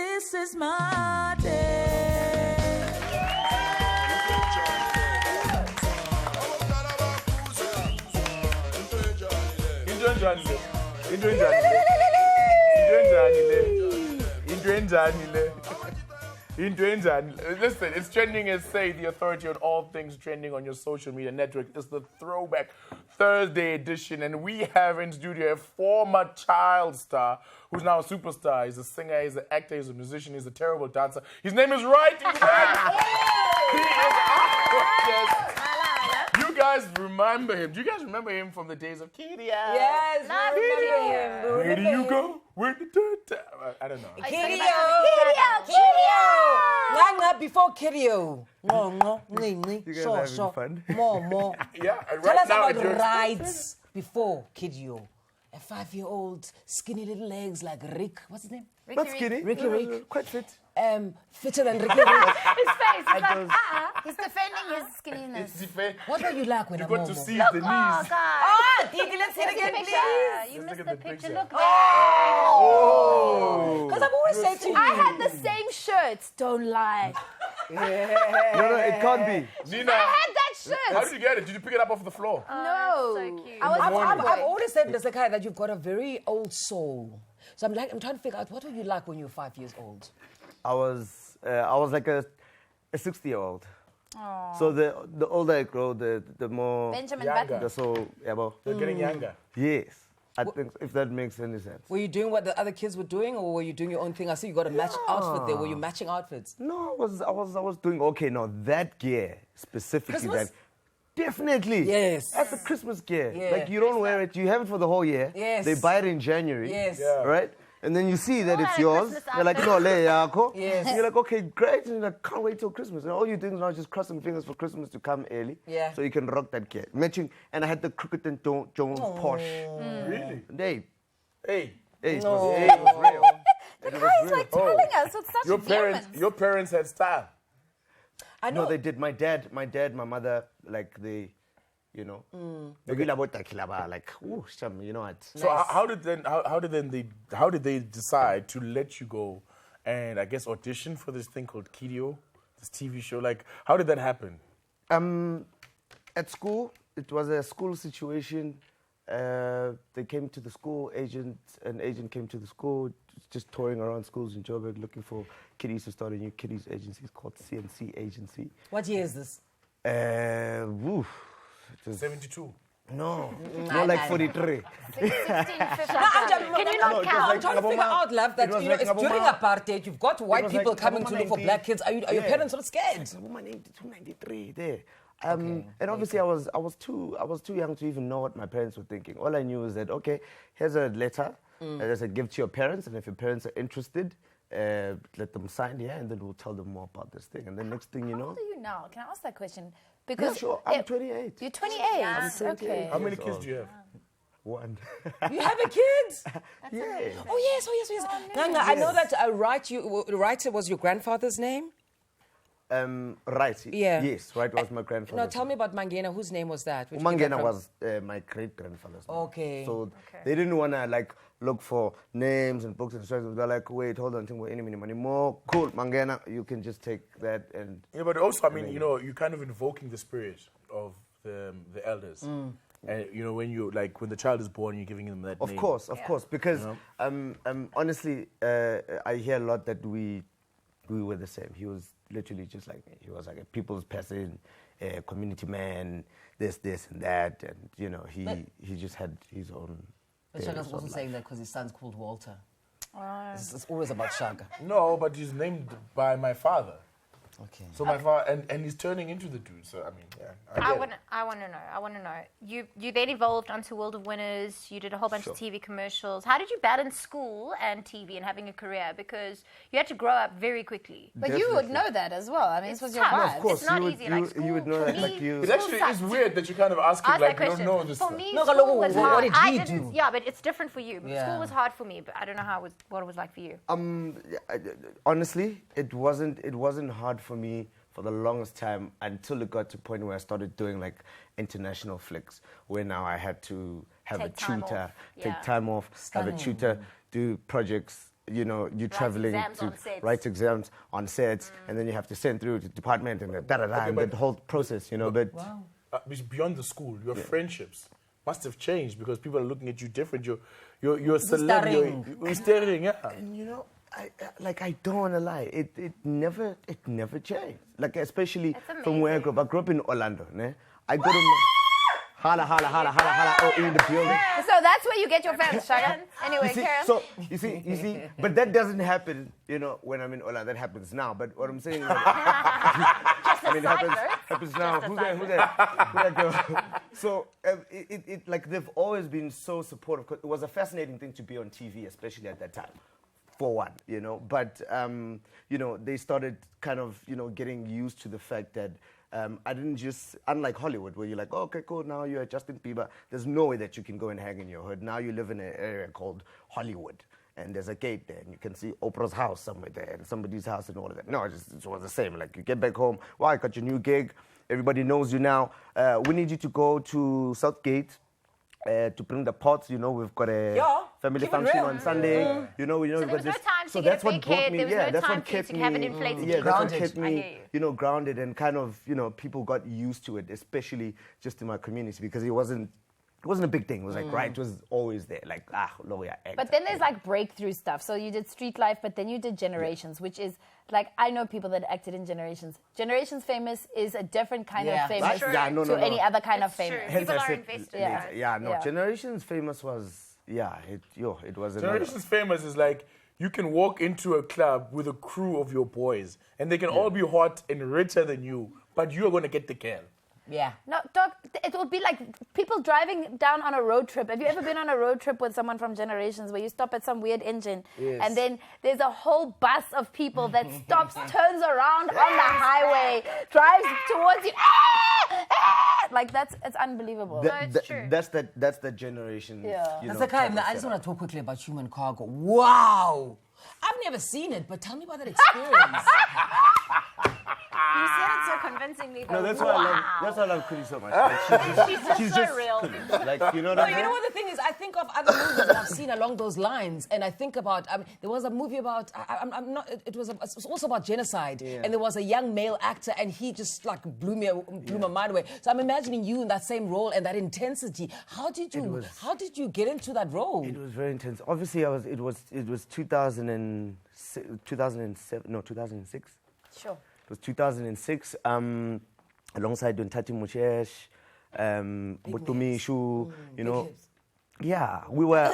this is my day. Listen, it's TrendingSA, the authority on all things trending on your social media network. It's the Throwback Thursday edition, and we have in studio a former child star who's now a superstar. He's a singer, he's an actor, he's a musician, he's a terrible dancer. His name is Wright. He is yes. You guys remember him? Do you guys remember him from the days of Kitty? Yes, Love we remember Kitty. him. We Where do remember you him. go? Where the dirt? I don't know. Nganga before Kirio. No, sure. More. Yeah, and Tell right us now about at your rides before Kirio. A 5-year-old, skinny little legs like Rick. What's his name? Not skinny. Ricky Rick. Quite fit. Fitter than Ricky Rick. His face is like, He's defending his skinniness. It's the fair. What were you like when You I'm got to Momo? see the knees. Oh, God. Ah, Didi, let's see it again, please. You Let's missed look the at the picture. picture. Look there. Oh. Because I've always said to you. I had the same shirts. Don't lie. No, it can't be. Nina, I had that how shirt. did you get it? Did you pick it up off the floor? No. so cute. I was I've always said, Mr. Kai, that you've got a very old soul. So I'm trying to figure out, what were you like when you were 5 years old? I was like a 60-year-old. So the older I grow, the more Benjamin Younger. Button. the so You're getting younger. yes. I think if that makes any sense. Were you doing what the other kids were doing, or were you doing your own thing? I see you got a match outfit there. Were you matching outfits? No, I was doing okay. No, that gear specifically. Christmas? That definitely. Yes. That's a Christmas gear. Yeah. Like you don't wear it. You have it for the whole year. Yes. They buy it in January. Yes. Yeah. Right. And then you see that Oh, it's a yours. Christmas They're like, outfit. no, le yako. Yes. And you're like, okay, great. And you're like, can't wait till Christmas. And all you're doing is now just crossing fingers for Christmas to come early. Yeah. So you can rock that gear. Matching. And I had the Crooked and Jones Porsche. Really? Hey, Hey. it was real. The guy is like telling us with such Your parents had style. I know. No, they did. My dad, my mother, like they, you know, they like, ooh, you know what? So how did they decide to let you go and I guess audition for this thing called Kidio, this TV show? Like, how did that happen? At school, it was a school situation. They came to the school, an agent came to the school, just touring around schools in Joburg looking for kiddies to start a new kiddies agency. It's called CNC Agency. What year is this? It was 72. no, more like 43. 16, 15. Can you not count? I'm trying to figure out, love, that It was you know, like it's during Ngubeni. apartheid. You've got white was people like coming to look for 19. black kids. Are your Yeah. parents not scared? Woman 92, 93 there. And obviously I was too young to even know what my parents were thinking. All I knew was that, okay, here's a letter that I said give to your parents, and if your parents are interested, let them sign here, and then we'll tell them more about this thing. And then next thing you How know, old are you now? Can I ask that question? yeah, Because sure, I'm 28. You're 28. I'm 28. Okay. How many kids do you have? One. You have a kid? Yeah. Oh, yes. Nganga, I know that Wright was your grandfather's name? Right. Yeah. Yes, right was my grandfather. No, tell me about Mangena. Whose name was that? Where'd you get that Mangena from? was my great-grandfather's name. Okay. So they didn't want to like look for names and books and instructions. They're like, wait, hold on, we're any money more. Cool, Mangena, you can just take that and. Yeah, but also, I mean, you know, you're kind of invoking the spirit of the elders. And, you know, when the child is born, you're giving them that Of name. course, because honestly, I hear a lot that we were the same. He was literally just like me. He was like a people's person, a community man, this and that, and you know, he just had his own. But Shaga's also saying that because his son's called Walter. It's always about Shaga. No, but he's named by my father. Okay. So my father, and he's turning into the dude. So I mean, yeah. I get want to know. You then evolved onto World of Winners. You did a whole bunch of TV commercials. How did you balance school and TV and having a career? Because you had to grow up very quickly. But you would know that as well. I mean, this was your tough. vibe. Of course, It's not you easy, would, like you would know school that, for like me. you. It actually is weird that you kind of ask him Ask like that you don't question. know this For stuff. me, No, school was what hard. did I he didn't. do? Yeah, but it's different for you. Yeah. School was hard for me, but I don't know what it was like for you. Honestly, it wasn't hard for me for the longest time until it got to a point where I started doing like international flicks, where now I had to have Take a time tutor, off. take Yeah. time off, have a tutor, do projects you know, you're traveling exams to on sets. write exams on sets, and then you have to send through to department and and but- the whole process, you know. But Beyond the school, your friendships must have changed because people are looking at you different. You're celeb. You're staring. Yeah. and you know, I don't want to lie. It never changed. Like especially from where I grew up. I grew up in Orlando. Ne? I go to holla, oh, in the building. So that's where you get your fans, Shagan. Anyway, You see, Karen. so you see, but that doesn't happen, you know, when I'm in Orlando. That happens now. But what I'm saying, I mean, it happens now. Who's that girl? So like they've always been so supportive. 'Cause it was a fascinating thing to be on TV, especially at that time. For one, you know, but you know, they started kind of, you know, getting used to the fact that I didn't just, unlike Hollywood, where you're like, oh, okay, cool, now you're Justin Bieber. There's no way that you can go and hang in your hood. Now you live in an area called Hollywood, and there's a gate there, and you can see Oprah's house somewhere there, and somebody's house and all of that. No, it was the same. Like, you get back home, wow, I got your new gig. Everybody knows you now. We need you to go to Southgate. To bring the pots, you know, we've got a family keep it function real. on Sunday. You know, So we've there got was no this. time So to get that's a what big brought kid. me. There was Yeah, no that's time what for you kept to have an me. inflated Yeah, ego. that's what Grounded. kept I hear me, you. grounded and kind of, people got used to it, especially just in my community because it wasn't a big thing. It was like, Wright was always there. Like, lawyer, actor. But then there's like breakthrough stuff. So you did Street Life, but then you did Generations, which is like, I know people that acted in Generations. Generations famous is a different kind Yeah. of famous Right? Yeah, no, to no. any other kind of It's true. famous. Hence People I are said invested in later. it. Yeah, no. Yeah. Generations famous was, it was another. Generations Famous is like you can walk into a club with a crew of your boys, and they can all be hot and richer than you, but you are going to get the girl. Yeah. No, dog, it will be like people driving down on a road trip. Have you ever been on a road trip with someone from Generations where you stop at some weird engine and then there's a whole bus of people that stops, turns around on the highway, drives towards you. Like it's unbelievable. it's true. That's the generation. Yeah. That's the kind. I just want to talk quickly about Human Cargo. Wow. I've never seen it, but tell me about that experience. You said it so convincingly. No, though. that's why I love Kuli so much. She's just so real. Like, you know what No, I mean? you know what the thing is? I think of other movies that I've seen along those lines, and I think about. There was a movie about. I'm not. It was also about genocide, and there was a young male actor, and he just like blew my mind away. So I'm imagining you in that same role and that intensity. How did you get into that role? It was very intense. Obviously, it was 2006. Sure. It was 2006. Alongside Untitled Chapter, Butumishu, you know. Yeah, we were.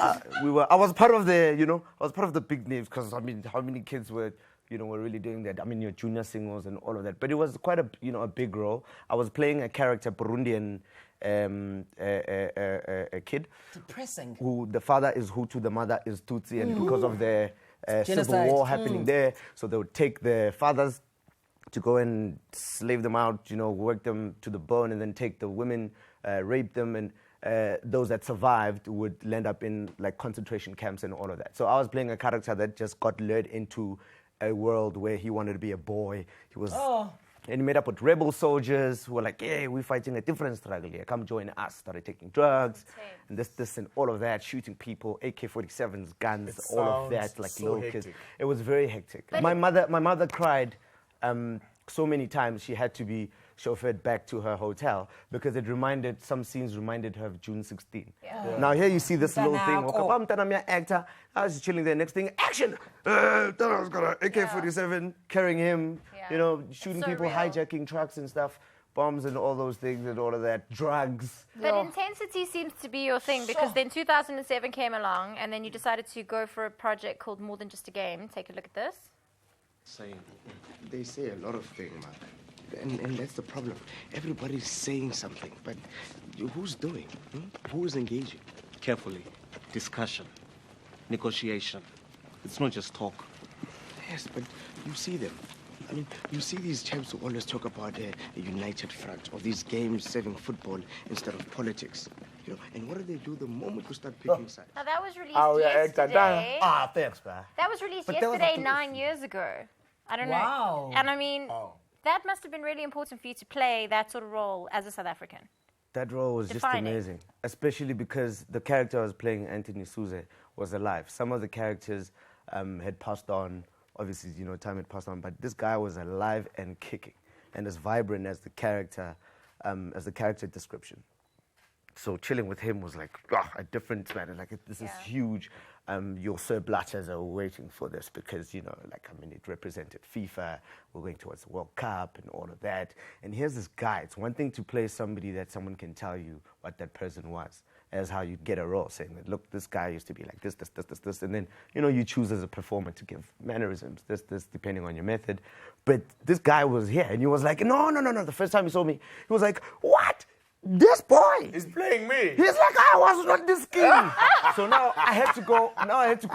I was part of the big names because I mean, how many kids were really doing that? I mean, your junior singers and all of that. But it was quite a big role. I was playing a character, Burundian a kid. Depressing. Who the father is Hutu, the mother is Tutsi, and because of the civil Genocide. war happening there, so they would take the fathers to go and slave them out, work them to the bone, and then take the women, rape them, and those that survived would end up in like concentration camps and all of that. So I was playing a character that just got lured into a world where he wanted to be a boy. He was, and he met up with rebel soldiers who were like, "Hey, we're fighting a different struggle here. Come join us." Started taking drugs, and this, and all of that, shooting people, AK-47s, guns, all of that, like so little hectic. kids. It was very hectic. My mother cried. So many times she had to be chauffeured back to her hotel because some scenes reminded her of June 16. Yeah. Now here you see this little thing. Actor. I was chilling there. Next thing, action! Tana's got an AK-47 carrying him. Shooting so people, real. hijacking trucks and stuff, bombs and all those things and all of that, drugs. But intensity seems to be your thing because then 2007 came along and then you decided to go for a project called More Than Just a Game. Take a look at this. They say a lot of things, man. And that's the problem. Everybody's saying something, but who's doing? Who's engaging? Carefully. Discussion. Negotiation. It's not just talk. Yes, but you see them. I mean, you see these chaps who always talk about a united front or these games serving football instead of politics. And what do they do the moment you start picking sides? Now that was released actor. yesterday. Thanks, man. That was released But that was yesterday, like 9 years ago. I don't Wow. know. And I mean, that must have been really important for you to play that sort of role as a South African. That role was Defining. just amazing, especially because the character I was playing, Anthony Souze, was alive. Some of the characters had passed on. Obviously, time had passed on, but this guy was alive and kicking, and as vibrant as the character description. So chilling with him was like a different man. Like this is huge. Your Sir Blatters are waiting for this because it represented FIFA. We're going towards the World Cup and all of that. And here's this guy. It's one thing to play somebody that someone can tell you what that person was, as how you get a role, saying that look, this guy used to be like this, and then you choose as a performer to give mannerisms, this, depending on your method. But this guy was here, and he was like, no. The first time he saw me, he was like, what? This boy He's playing me. He's like, I was not this skinny. So now I had to go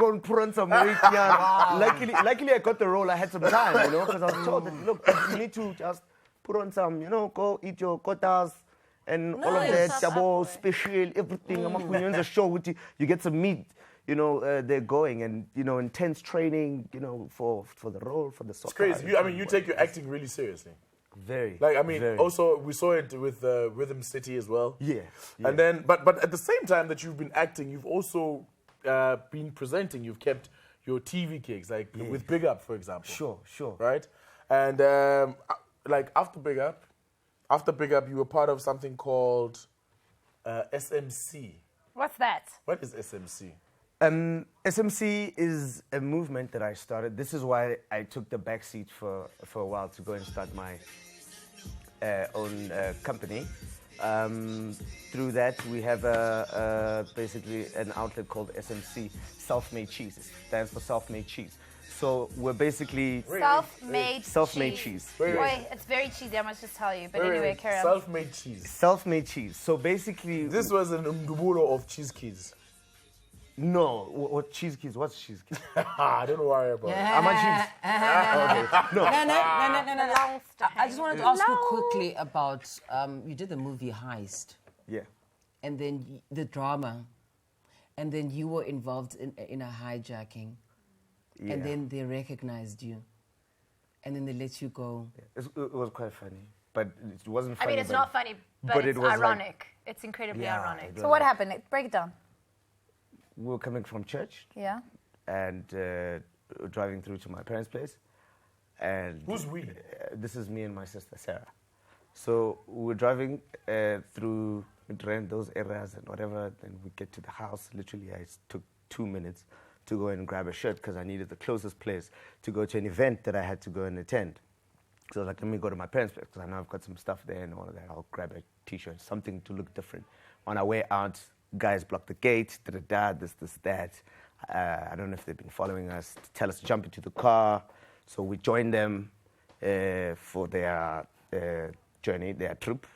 and put on some weight. Yeah. Luckily I got the role. I had some time, because I was told that, look, you need to just put on some, go eat your kotas and all of that, double special, everything. I'm on the show with you. You get some meat. They're going and, intense training, for the role, for the soccer. It's crazy. You take your acting really seriously. Very. Very. Also, we saw it with Rhythm City as well. Yeah. And then, but at the same time that you've been acting, you've also been presenting. You've kept your TV gigs, with Big Up, for example. Sure. Right? And, after Big Up, you were part of something called SMC. What's that? What is SMC? SMC is a movement that I started. This is why I took the back seat for a while to go and start my own company. Through that, we have basically an outlet called SMC, Self-Made Cheese. It stands for Self-Made Cheese. So we're basically self-made cheese. Boy, it's very cheesy, I must just tell you. But anyway, carry on. Self-made cheese. Self-made cheese. So basically, this was an Ngubeni of cheese kids. No, what cheese kids? What's cheese kids? Don't worry about it. I'm on cheese. Okay. No. I just wanted to ask you quickly about, you did the movie Heist. Yeah. And then the drama. And then you were involved in a hijacking. Yeah. And then they recognized you. And then they let you go. It was quite funny. But it wasn't funny. It's not funny, but it's ironic. It's incredibly ironic. So what happened? Break it down. We were coming from church. Yeah. And driving through to my parents' place. And who's we? This is me and my sister, Sarah. So we were driving through those areas and whatever. Then we get to the house. Literally, I took 2 minutes to go and grab a shirt because I needed the closest place to go to an event that I had to go and attend. So I was like, let me go to my parents' place because I know I've got some stuff there and all of that. I'll grab a T-shirt, something to look different. On our way out, guys blocked the gate, this, that. I don't know if they've been following us to tell us to jump into the car. So we joined them for their journey, their trip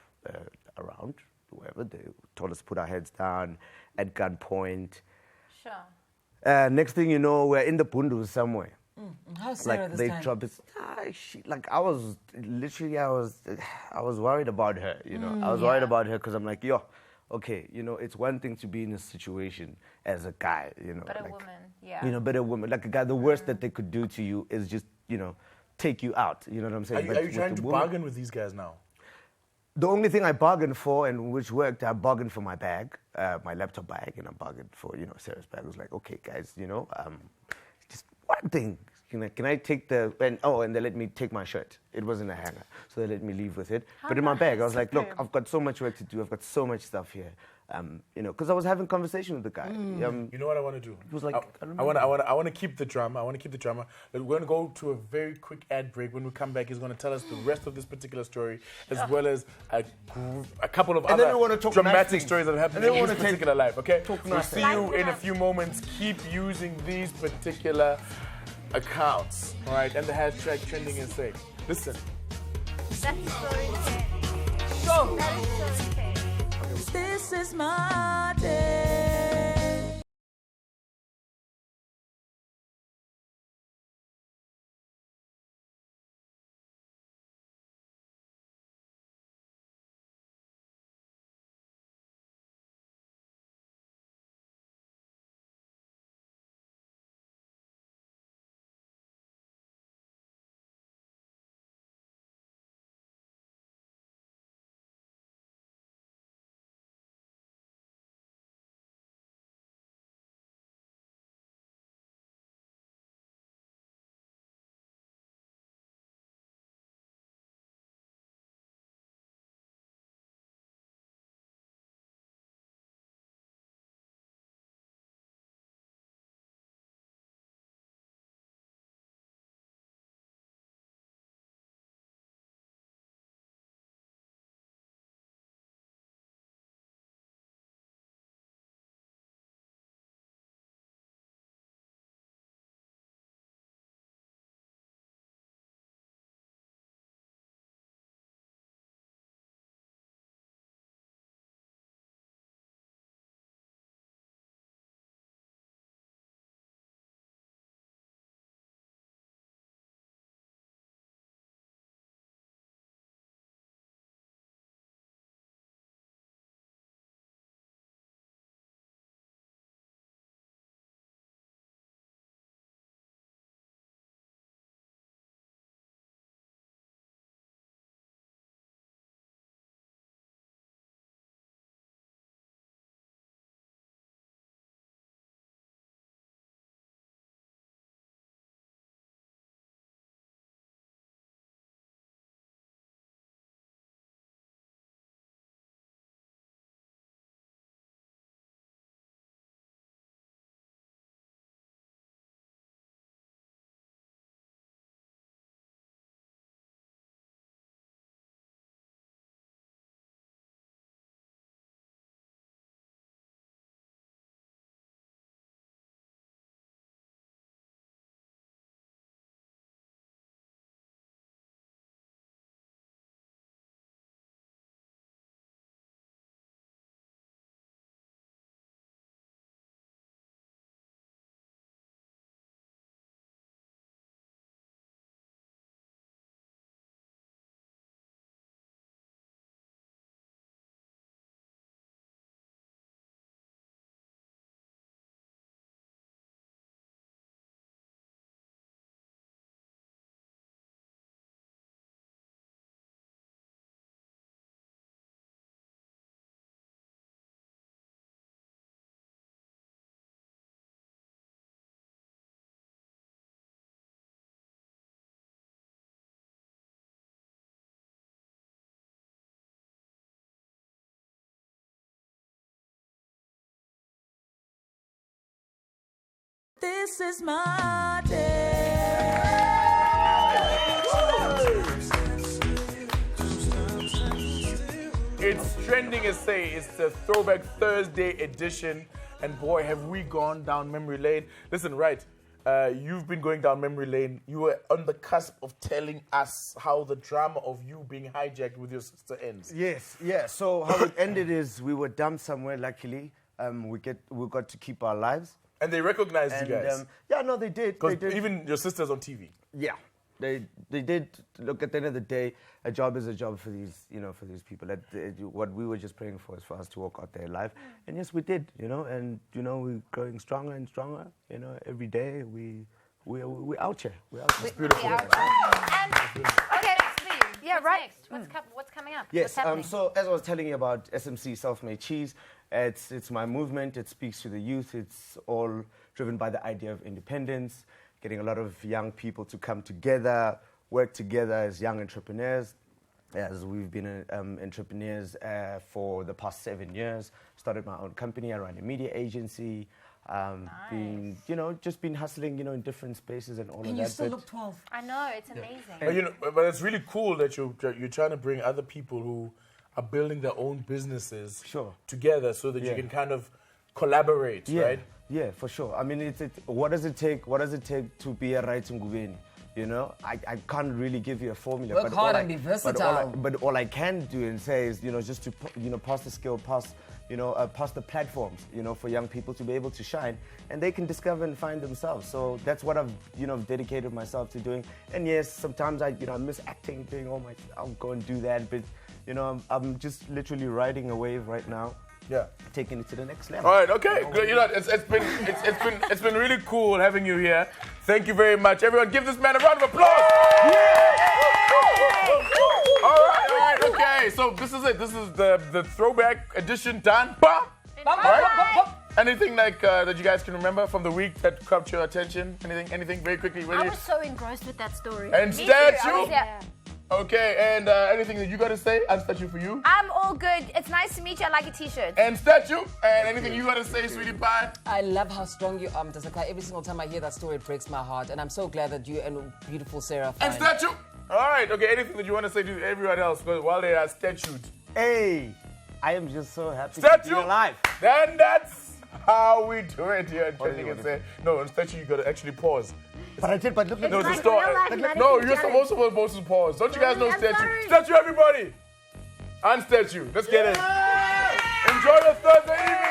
around, wherever. They told us to put our heads down at gunpoint. Sure. Next thing you know, we're in the Pundu somewhere. How's Sarah like this they time? drop it. I was worried about her. I was worried about her because I'm like, okay, it's one thing to be in a situation as a guy, But a woman, but a woman, like a guy, the worst that they could do to you is just, take you out. You know what I'm saying? Are you trying to bargain with these guys now? The only thing I bargained for, and which worked, I bargained for my bag, my laptop bag, and I bargained for, Sarah's bag. I was like, okay, guys, just one thing. Can I take and they let me take my shirt. It wasn't a hanger, so they let me leave with it. But in my bag, I was like, look, I've got so much work to do. I've got so much stuff here. Because I was having a conversation with the guy. You know what I want to do? It was like, I want to keep the drama. But we're going to go to a very quick ad break. When we come back, he's going to tell us the rest of this particular story, as well as a couple of other dramatic stories that have happened in his particular life. Okay? We'll see you in a few moments. Keep using these particular accounts, all right, and the hashtag TrendingSA. Listen. That's so insane. Go. That is so insane. This is my day. This is my day. It's TrendingSA. It's the Throwback Thursday edition. And boy, have we gone down memory lane. Listen, Wright, you've been going down memory lane. You were on the cusp of telling us how the drama of you being hijacked with your sister ends. Yes, yeah. So how it ended is we were dumped somewhere. Luckily, we got to keep our lives. And they recognized And you guys. yeah, no, they did. They Because did. even your sister's on TV. Yeah, they did. Look, at the end of the day, a job is a job for these people. What we were just praying for is for us to walk out there alive, and yes, we did. And we're growing stronger and stronger. Every day we out here. We're out here. It's beautiful. And, okay, yeah, right. What's coming up? Yes. What's happening? So as I was telling you about SMC Self-Made Cheese, it's my movement. It speaks to the youth. It's all driven by the idea of independence, getting a lot of young people to come together, work together as young entrepreneurs. As we've been entrepreneurs for the past 7 years. Started my own company. I run a media agency. Just been hustling, in different spaces and all of that. And you still look 12. I know, it's amazing. But it's really cool that you're trying to bring other people who are building their own businesses together so that you can kind of collaborate, right? Yeah, for sure. I mean, what does it take? What does it take to be a Wright Ngubeni? I can't really give you a formula. Work hard and be versatile. But all I can do and say is, just to pass the skill, pass the platforms, for young people to be able to shine, and they can discover and find themselves. So that's what I've, dedicated myself to doing. And yes, sometimes I miss acting, I'll go and do that. But, I'm just literally riding a wave right now. Yeah, taking it to the next level. All right, okay, good. It's been really cool having you here. Thank you very much, everyone. Give this man a round of applause. All right, okay. So this is it. This is the throwback edition done. All right. Anything that you guys can remember from the week that caught your attention? Anything very quickly? I was so engrossed with that story. And statue. Okay, and anything that you got to say? And statue for you. I'm all good. It's nice to meet you. I like your t-shirt. And statue. And anything you got to say, sweetie pie? I love how strong you are, Mtasaka. Every single time I hear that story, it breaks my heart. And I'm so glad that you and beautiful Sarah And statue. All right, okay, anything that you want to say to everyone else while they are statued? Hey, I am just so happy statue. to be alive. Then that's how we do it here at TrendingSA. No, on statue you got to actually pause. But I did, but look at no, it's a story. No, you're supposed to pause. Don't you guys know statue? Statue, everybody! And statue. Let's get it. Enjoy your Thursday evening.